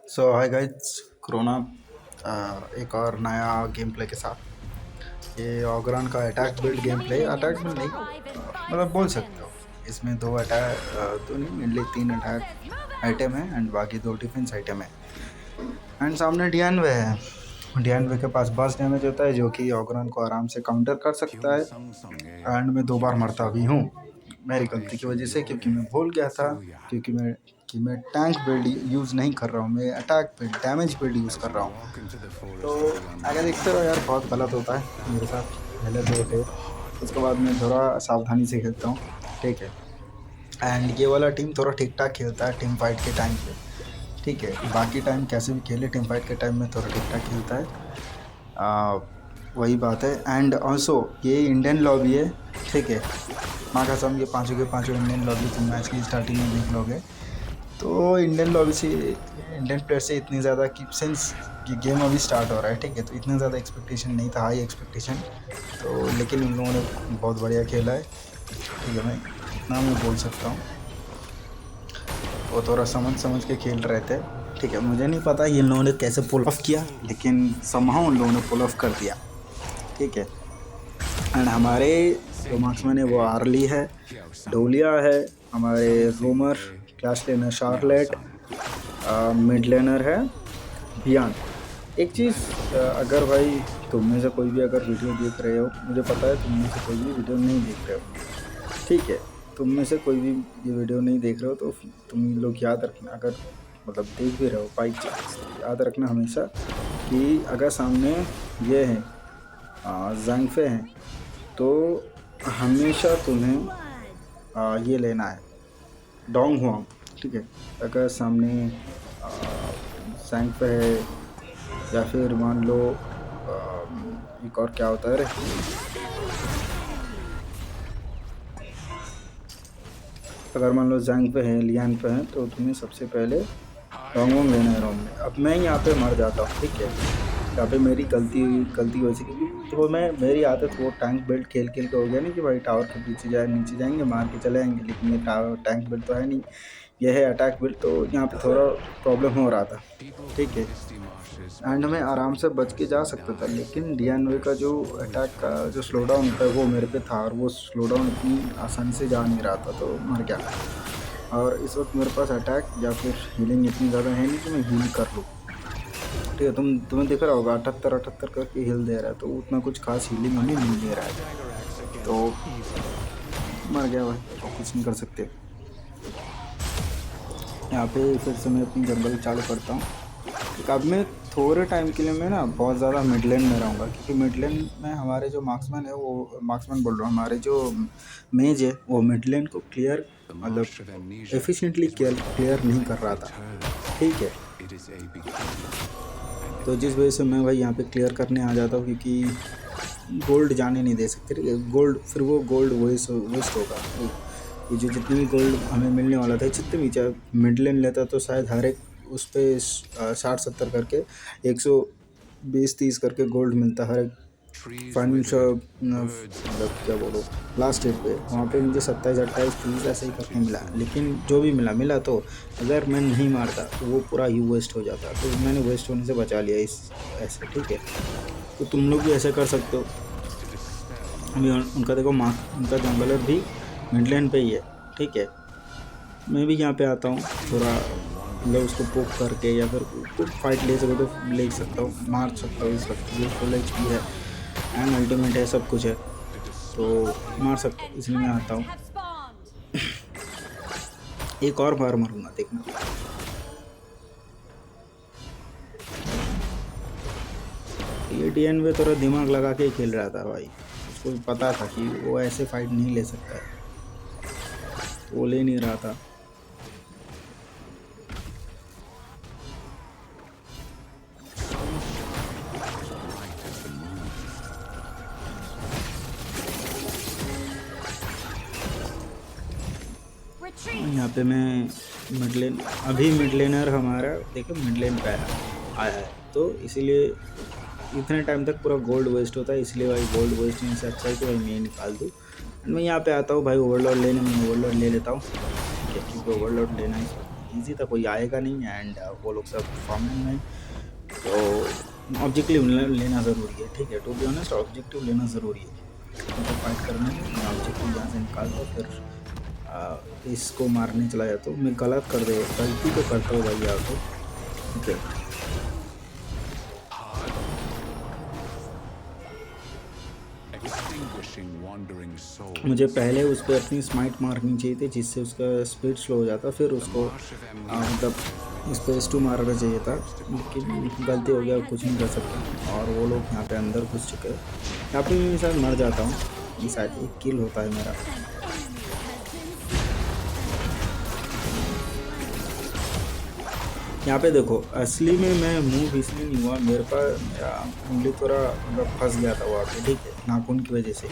सो hi guys, corona एक और नया गेम प्ले के साथ। ये ऑगरॉन का attack build game play, attack build नहीं मतलब बोल सकते हो। इसमें दो अटैक, दो नहीं मेनली तीन अटैक आइटम है एंड बाकी दो डिफेंस आइटम है। एंड सामने डियानवे है। डियानवे के पास बस डैमेज होता है जो कि ऑगरॉन को आराम से काउंटर कर सकता है। एंड मैं दो बार मरता भी हूँ मेरी गलती की वजह से, क्योंकि मैं भूल गया था कि मैं टैंक बिल्ड यूज़ नहीं कर रहा हूँ, मैं attack build damage build use कर रहा हूँ। तो अगर देखते हो यार, बहुत गलत होता है मेरे साथ। पहले दो थे, उसके बाद मैं थोड़ा सावधानी से खेलता हूँ, ठीक है। एंड ये वाला टीम थोड़ा ठीक ठाक खेलता है टीम फाइट के टाइम पे, ठीक है। बाकी टाइम कैसे भी खेले, टीम फाइट के टाइम में थोड़ा ठीक ठाक खेलता है। आ, वही बात है। एंड ऑल्सो ये इंडियन लॉबी है, ठीक है। माँ कसम, ये पाँचों के पाँचों इंडियन लॉबी तुम मैच की स्टार्टिंग में देख लोगे। तो इंडियन लॉबी से, इंडियन प्लेयर से इतनी ज़्यादा कि सिंस ये गेम अभी स्टार्ट हो रहा है, ठीक है, तो इतना ज़्यादा एक्सपेक्टेशन नहीं था, हाई एक्सपेक्टेशन। तो लेकिन उन लोगों ने बहुत बढ़िया खेला है, ठीक है। मैं इतना मैं बोल सकता हूँ, वो थोड़ा समझ समझ के खेल रहे थे, ठीक है। मुझे नहीं पता ये इन लोगों ने कैसे पुल ऑफ किया, लेकिन समहाउ उन लोगों ने पुल ऑफ कर दिया, ठीक है। एंड हमारे जो मार्क्समैन है वो आर्ली है, डोलिया है, हमारे roamer, clash laner Charlotte, mid laner है बियान। एक चीज़, अगर भाई तुम में से कोई भी अगर वीडियो देख रहे हो, मुझे पता है तुम में से कोई भी वीडियो नहीं देख रहे हो, ठीक है। तुम में से कोई भी ये वीडियो नहीं देख रहे हो तो तुम लोग याद रखना, अगर मतलब देख भी रहे हो बाई चांस, याद रखना हमेशा कि अगर सामने ये है जंगफे हैं, तो हमेशा तुम्हें ये लेना है डोंग हुआंग, ठीक है। अगर सामने जंगफे है, या फिर मान लो एक और क्या होता है रे, अगर मान लो जंग पे है, लियान पे है, तो तुम्हें सबसे पहले डोंगोंग लेना है रोम में। अब मैं यहाँ पे मर जाता हूँ, ठीक है। यहाँ पे मेरी गलती वैसी, क्योंकि तो मैं मेरी आदत वो टैंक बिल्ड खेल खेल के हो गया ना कि भाई टावर के पीछे जाए, नीचे जाएंगे मार के चले आएंगे, लेकिन ये टावर टैंक बिल्ड तो है नहीं, ये है अटैक बिल्ड। तो यहाँ पे थोड़ा प्रॉब्लम हो रहा था, ठीक है। एंड मैं आराम से बच के जा सकता था, लेकिन डीएनवे का जो अटैक का जो स्लो डाउन होता है वो मेरे पे था, और वो स्लो डाउन इतनी आसानी से जा नहीं रहा था, तो मर गया। और इस वक्त मेरे पास अटैक या फिर हीलिंग इतनी ज़्यादा है नहीं कि मैं हील कर लूँ, ठीक है। तुम्हें दिख रहा होगा 78 करके हील दे रहा है, तो उतना कुछ खास हीलिंग हमें नहीं दे रहा है, तो मर गया भाई, तो कुछ नहीं कर सकते। यहाँ पे फिर से मैं अपनी जंगल चालू करता हूँ। अब मैं थोड़े टाइम के लिए मैं ना बहुत ज़्यादा मिडलैंड में रहूँगा, क्योंकि मिडलैंड में हमारे जो मार्क्समैन है, वो मार्क्समैन बोल रहा हूँ, हमारे जो मेज है वो मिडलैंड को क्लियर मतलब एफिशिएंटली क्लियर नहीं कर रहा था, ठीक है। तो जिस वजह से मैं भाई यहाँ पे क्लियर करने आ जाता हूँ, क्योंकि गोल्ड जाने नहीं दे सकते, ठीक है। गोल्ड फिर वो गोल्ड वेस्ट होगा। ये जो जितने भी गोल्ड हमें मिलने वाला था, जितने भी, चाहे मिडलैंड लेता तो शायद हर एक उस पर 60-70 करके 120-30 करके गोल्ड मिलता हर एक फाइनेंशियल, मतलब क्या बोलो, लास्ट डेट पे। वहाँ पे मुझे 27-28-30 ऐसे ही करके मिला, लेकिन जो भी मिला तो अगर मैं नहीं मारता तो वो पूरा ही वेस्ट हो जाता, तो मैंने वेस्ट होने से बचा लिया इस ऐसे, ठीक है। तो तुम लोग भी ऐसे कर सकते हो। अभी उनका देखो, उनका जंगलर भी मिडलैंड पे ही है, ठीक है। मैं भी यहाँ पे आता हूँ थोड़ा, मतलब उसको पोक करके, या फिर कुछ फाइट ले सको तो ले सकता हूँ, मार सकता हूँ। इस वक्त ये फुल HP है एंड अल्टीमेट है, सब कुछ है, तो मार सकता हूँ, इसलिए मैं आता हूँ। एक और बार मारूंगा, देखना। ये DN थोड़ा दिमाग लगा के खेल रहा था भाई, उसको भी पता था कि वो ऐसे फाइट नहीं ले सकता है, तो वो ले नहीं रहा था। यहाँ पे मैं मिडलेन, अभी मिडलेनर हमारा देखो मिडलेन पे आया है, तो इसीलिए इतने टाइम तक पूरा गोल्ड वेस्ट होता है, इसलिए भाई गोल्ड वेस्ट होने से अच्छा है कि भाई मैं निकाल दूँ। मैं यहाँ पे आता हूँ भाई, ओवरलॉड लेने, मैं ओवरलॉड ले लेता हूँ, ठीक है, क्योंकि ओवरलॉड लेना है। ईजी था, कोई आएगा नहीं एंड वो लोग सब फार्मिंग में। तो ऑब्जेक्टिव लेना ज़रूरी है, ठीक है, टू बी ऑनेस्ट ऑब्जेक्टिव लेना ज़रूरी है। उनको फाइट करने में मैं ऑब्जेक्टिव यहाँ से निकाल दो, फिर इसको मारने चला जाता हूँ। मैं गलती तो करता हूँ भाई यहाँ पे, ठीक है। मुझे पहले उस पर अपनी स्माइट मारनी चाहिए थी, जिससे उसका स्पीड स्लो हो जाता, फिर उसको मतलब उस पर S2 मारना चाहिए था, लेकिन गलती हो गया, कुछ नहीं कर सकता। और वो लोग यहाँ पे अंदर घुस चुके हैं। यहाँ पे मैं शायद मर जाता हूँ, ये शायद एक किल होता है मेरा। यहाँ पे देखो, असली में मैं मूव इसलिए नहीं हुआ, मेरा उंगली थोड़ा मतलब फंस गया था वहाँ पे, ठीक है, नाखून की वजह से,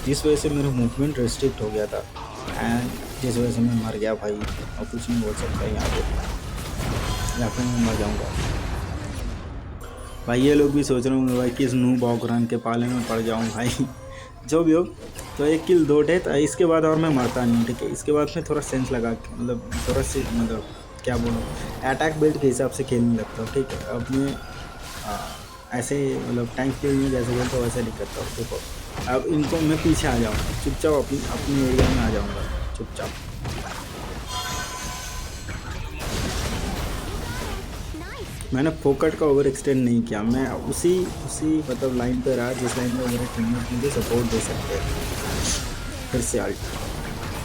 जिस वजह से मेरा मूवमेंट रेस्ट्रिक्ट हो गया था एंड जिस वजह से मैं मर गया भाई। और कुछ नहीं हो सकता यहाँ पे मैं मर जाऊँगा भाई। ये लोग भी सोच रहे होंगे भाई किस नूब ऑगरान के पाले में पड़ जाऊँ भाई। जो भी हो, तो एक किल 2 डेथ, इसके बाद और मैं मरता नहीं, ठीक है। इसके बाद मैं थोड़ा सेंस लगा के मतलब थोड़ा सी मतलब क्या बोलूँ, अटैक बिल्ड के हिसाब से खेलने लगता हूँ, ठीक है। अब मैं ऐसे मतलब टैंक फील्ड में जैसे खेलता हूँ वैसे नहीं करता हूँ। देखो अब इनको मैं पीछे आ जाऊँगा, चुपचाप अपनी एरिया में आ जाऊँगा चुपचाप। मैंने फोकट का ओवर एक्सटेंड नहीं किया, मैं उसी मतलब लाइन पे रहा जिस लाइन पे मेरे टीममेट मुझे सपोर्ट दे सकते हैं। फिर से अल्ट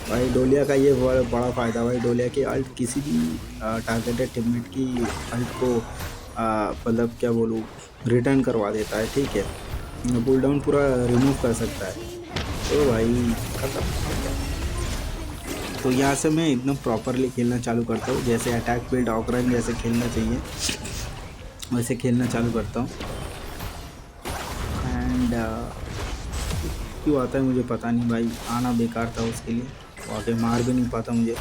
भाई, डोलिया का ये बड़ा फ़ायदा भाई, डोलिया की अल्ट किसी भी टारगेटेड टीममेट की अल्ट को मतलब क्या बोलूँ रिटर्न करवा देता है, ठीक है। पुल डाउन पूरा रिमूव कर सकता है, तो भाई खत्म। तो यहाँ से मैं एकदम प्रॉपरली खेलना चालू करता हूँ, जैसे अटैक बिल्ड ऑगराइन जैसे खेलना चाहिए वैसे खेलना चालू करता हूँ। एंड क्यों आता है मुझे पता नहीं भाई, आना बेकार था उसके लिए, वो आगे मार भी नहीं पाता मुझे।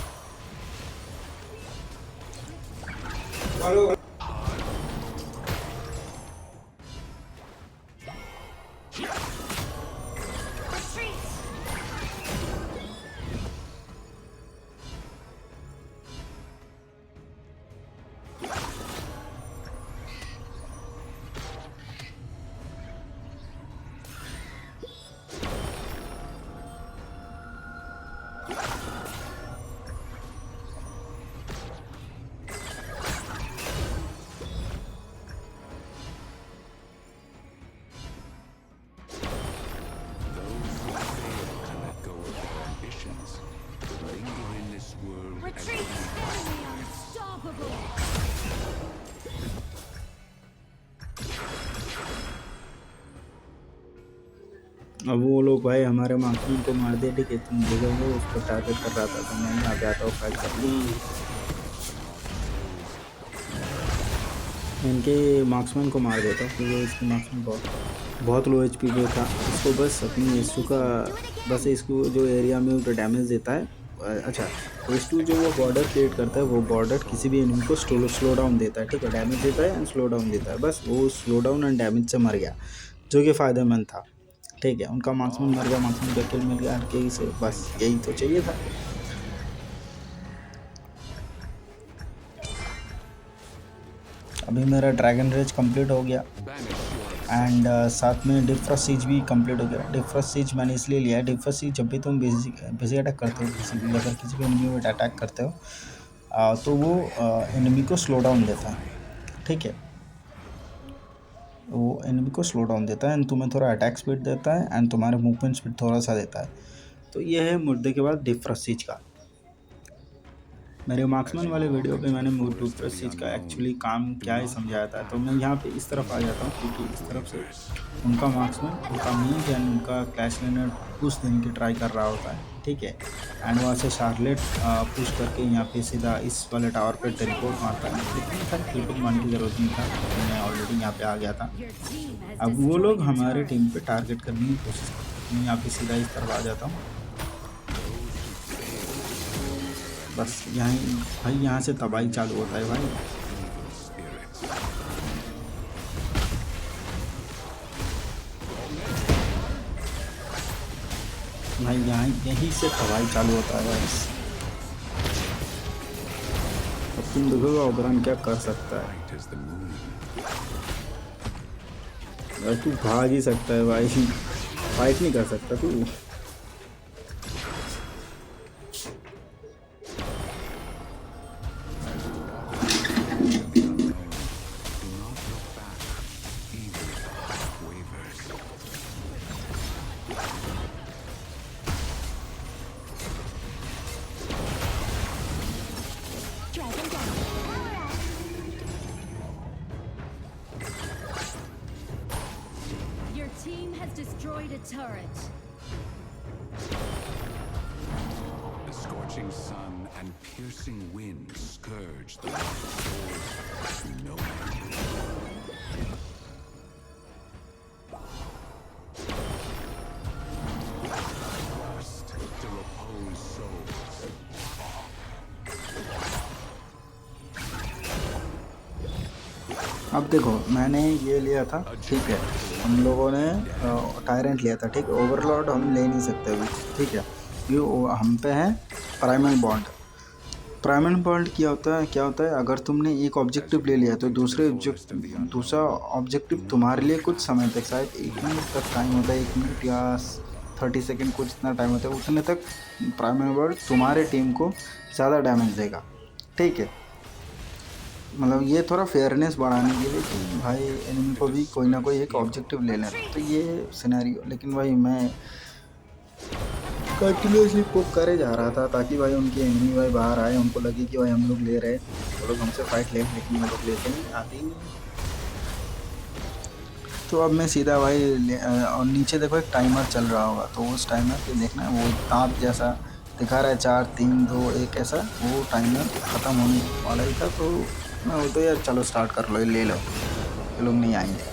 अब वो लोग भाई हमारे मार्क्समैन को मार दे, ठीक है, तुम देखोगे उसको टारगेट कर रहा था, तो मैं यहाँ पे आता हूँ फाइट करने। इनके मार्क्समैन को मार देता हूँ क्योंकि इसके मार्क्समैन बहुत लो HP पे था। इसको बस अपनी S2 का बस इसको जो एरिया में उनको डैमेज देता है। अच्छा, S2 जो वो बॉर्डर क्रिएट करता है, वो बॉर्डर किसी भी एनिमी को स्लो डाउन देता है, ठीक है, डैमेज देता है एंड स्लो डाउन देता है। बस वो स्लो डाउन एंड डैमेज से मर गया, जो कि फ़ायदेमंद था, ठीक है। उनका मार्क्समैन मर गया, मार्क्समैन का किल मिल गया RK से, बस यही तो चाहिए था। अभी मेरा ड्रैगन रेज कंप्लीट हो गया एंड साथ में डिफ्रॉस्ट सिज भी कंप्लीट हो गया। डिफ्रॉस्ट सिज मैंने इसलिए लिया है, डिफ्रॉस्ट सिज जब भी तुम बेसिक अटैक करते हो, अगर किसी भी एनिमी को अटैक करते हो तो वो एनिमी को स्लो डाउन देता है, ठीक है। वो एनिमी को स्लो डाउन देता है एंड तुम्हें थोड़ा अटैक स्पीड देता है एंड तुम्हारे मूवमेंट स्पीड थोड़ा सा देता है। तो ये है मुद्दे के बाद डिफ्रॉस्ट सिज का। मेरे मार्क्समैन वाले वीडियो पे मैंने डिफ्रॉस्ट सिज का एक्चुअली काम क्या है समझाया था। तो मैं यहाँ पे इस तरफ आ जाता हूँ क्योंकि इस तरफ से उनका मार्क्समैन, उनका मीज एंड उनका क्लैश लेनर पुश देने की ट्राई कर रहा होता है, ठीक है। एंड वहाँ से शार्लेट पुश करके यहाँ पे सीधा इस वाले टावर पे टेलीपोर्ट मारता है, लेकिन सर टेलीपोर्ट मारने की ज़रूरत नहीं था, मैं ऑलरेडी यहाँ पे आ गया था। अब वो लोग हमारे टीम पे टारगेट करने की कोशिश करते हैं, मैं यहाँ पे सीधा इस तरफ आ जाता हूँ। बस यहाँ से तबाही चालू होता है भाई। यहीं से तबाही चालू होता है बस। तुम देखोगे ओबरान क्या कर सकता है। Bright as the moon. भाई तू भाग ही सकता है भाई, फाइट नहीं कर सकता तू। As you walk into the unknown, do not look back, even if the heart wavers. Dragon down. Your team has destroyed a turret. The scorching sun and piercing wind scourge the lost souls to no end. Rust to repose souls. अब देखो मैंने ये लिया था, ठीक है, हम लोगों ने टायरेंट लिया था, ठीक है, ओवरलॉर्ड हम ले नहीं सकते अभी, ठीक है, ये हम पे है प्राइमल बॉन्ड। प्राइमल बॉन्ड क्या होता है, अगर तुमने एक ऑब्जेक्टिव ले लिया तो दूसरा ऑब्जेक्टिव तुम्हारे लिए कुछ समय तक, शायद 1 मिनट तक टाइम होता है, 1 मिनट या 30 सेकेंड, कुछ इतना टाइम होता है, उतने तक प्राइमल बॉन्ड तुम्हारे टीम को ज़्यादा डैमेज देगा, ठीक है। मतलब ये थोड़ा फेयरनेस बढ़ाने के लिए कि भाई एनिमी को भी कोई ना कोई एक ऑब्जेक्टिव ले लेना, तो ये सिनेरियो। लेकिन भाई मैं कंटिन्यूसली पुश करे जा रहा था ताकि भाई उनके एनिमी भाई बाहर आए, उनको लगे कि भाई हम लोग ले रहे, वो लोग हमसे फाइट ले, लेकिन वो लोग लेते नहीं, आते ही नहीं। तो अब मैं सीधा भाई और नीचे देखो एक टाइमर चल रहा होगा, तो उस टाइमर पे देखना वो दांत जैसा दिखा रहा है 4 3 2 1 ऐसा, वो टाइमर ख़त्म होने वाला ही था। तो मैं वो तो यार चलो स्टार्ट कर लो, ये ले लो, ये लोग नहीं आएंगे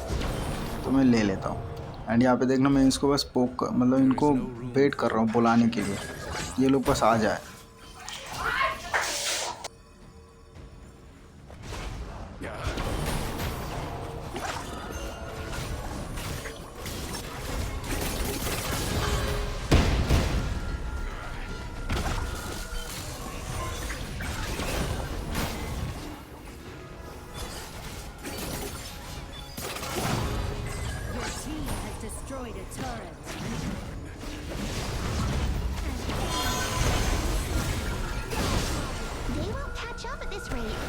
तो मैं ले लेता हूँ। एंड यहाँ पे देखना मैं इसको बस मतलब इनको वेट कर रहा हूँ बुलाने के लिए, ये लोग बस आ जाए। Your team has destroyed a turret. They won't catch up at this rate.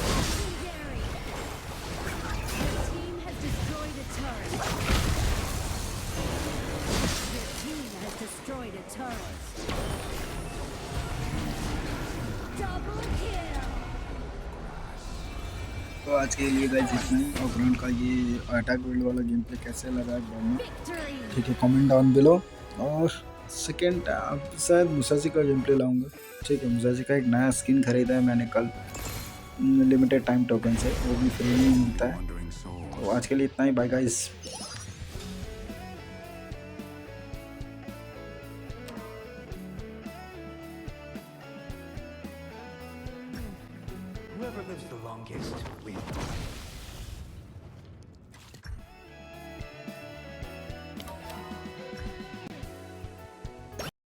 Legendary. Your team has destroyed a turret. Your team has destroyed a turret. Double kill. तो आज के लिए गाइस इतना ही। ओबरॉन का ये अटैक बिल्ड वाला game play कैसे लगा जानना, Victory. ठीक है, कमेंट डाउन बिलो। और सेकेंड शायद मुसाशी का गेम प्ले लाऊंगा, ठीक है। मुसाशी का एक नया स्किन खरीदा है मैंने कल, लिमिटेड टाइम टोकन से, वो भी फ्री में मिलता है। Wandering soul. तो आज के लिए इतना ही, bye guys. Whoever lives the longest wins.